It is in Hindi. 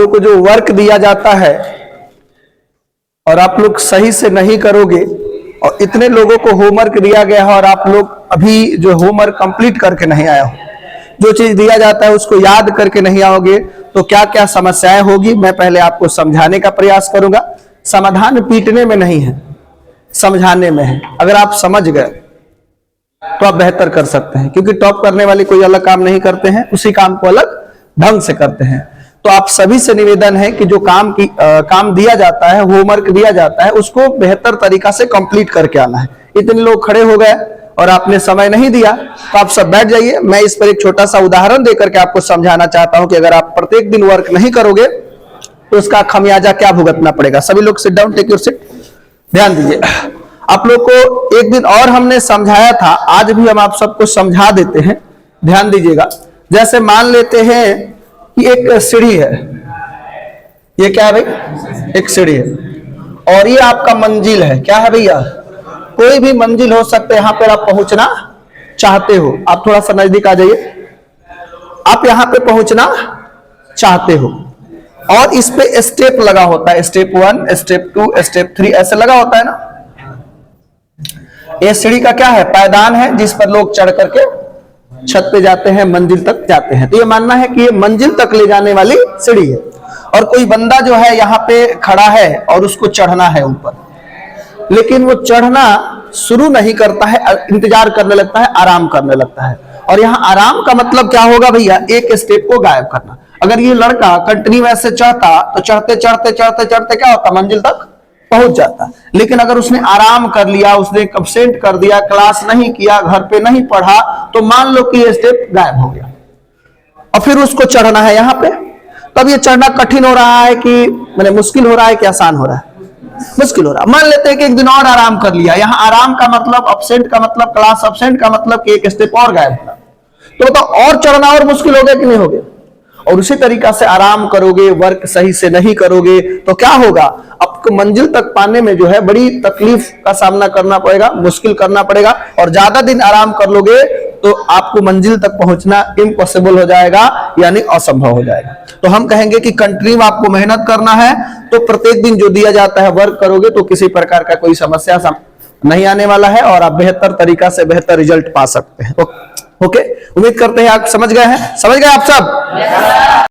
को जो वर्क दिया जाता है और आप लोग सही से नहीं करोगे, और इतने लोगों को होमवर्क दिया गया है और आप लोग अभी जो होमवर्क कंप्लीट करके नहीं आए हो, जो चीज दिया जाता है उसको याद करके नहीं आओगे, तो क्या क्या समस्याएं होगी मैं पहले आपको समझाने का प्रयास करूंगा। समाधान पीटने में नहीं है, समझाने में है। अगर आप समझ गए तो आप बेहतर कर सकते हैं, क्योंकि टॉप करने वाले कोई अलग काम नहीं करते हैं, उसी काम को अलग ढंग से करते हैं। तो आप सभी से निवेदन है कि जो काम दिया जाता है, होमवर्क दिया जाता है, उसको बेहतर तरीका से कंप्लीट करके आना है। इतने लोग खड़े हो गए और आपने समय नहीं दिया, तो आप सब बैठ जाइए। मैं इस पर एक छोटा सा उदाहरण देकर के आपको समझाना चाहता हूं कि अगर आप प्रत्येक दिन वर्क नहीं करोगे तो उसका खमियाजा क्या भुगतना पड़ेगा। सभी लोग sit down, take your seat. ध्यान दीजिए, आप लोग को एक दिन और हमने समझाया था, आज भी हम आप सबको समझा देते हैं, ध्यान दीजिएगा। जैसे मान लेते हैं कि एक सीढ़ी है, ये क्या है भाई, एक सीढ़ी है, और ये आपका मंजिल है। क्या है भैया, कोई भी मंजिल हो सकते हैं। यहां पर आप पहुंचना चाहते हो, आप थोड़ा सा नजदीक आ जाइए। आप यहां पे पहुंचना चाहते हो और इस पे स्टेप लगा होता है, स्टेप 1, स्टेप 2, स्टेप 3 ऐसे लगा होता है ना। ये सीढ़ी का क्या है, पायदान है, जिस पर लोग चढ़ करके छत पे जाते हैं, मंजिल तक जाते हैं। तो ये मानना है कि ये मंजिल तक ले जाने वाली सीढ़ी है, और कोई बंदा जो है यहाँ पे खड़ा है और उसको चढ़ना है ऊपर, लेकिन वो चढ़ना शुरू नहीं करता है, इंतजार करने लगता है, आराम करने लगता है। और यहाँ आराम का मतलब क्या होगा भैया, एक स्टेप को गायब करना। अगर ये लड़का कंटिन्यू ऐसे चढ़ता तो चढ़ते चढ़ते चढ़ते चढ़ते क्या होता, मंजिल तक पहुंच जाता। लेकिन अगर उसने आराम कर लिया, उसने एब्सेंट कर दिया, क्लास नहीं किया, घर पे नहीं पढ़ा, तो मान लो कि ये स्टेप गायब हो गया और फिर उसको चढ़ना है यहाँ पे। तब ये चढ़ना कठिन हो रहा है कि मैंने मुश्किल हो रहा है कि आसान हो रहा है, मुश्किल हो रहा है। मान लेते हैं कि एक दिन और आराम कर लिया। यहाँ आराम का मतलब, अब्सेंट का मतलब, क्लास अब्सेंट का मतलब कि एक स्टेप और गायब होना। तो बताओ, और चढ़ना और मुश्किल हो गया कि नहीं हो गया। और उसी तरीका से आराम करोगे, वर्क सही से नहीं करोगे तो क्या होगा, आपको मंजिल तक पाने में जो है बड़ी तकलीफ का सामना करना पड़ेगा, मुश्किल करना पड़ेगा। और ज्यादा दिन आराम कर लोगे तो आपको मंजिल तक पहुंचना इम्पॉसिबल हो जाएगा, यानी असंभव हो जाएगा। तो हम कहेंगे कि कंटिन्यू आपको मेहनत करना है, तो प्रत्येक दिन जो दिया जाता है वर्क करोगे तो किसी प्रकार का कोई समस्या नहीं आने वाला है और आप बेहतर तरीका से बेहतर रिजल्ट पा सकते हैं। ओके, उम्मीद करते हैं आप समझ गए हैं, समझ गए आप सब।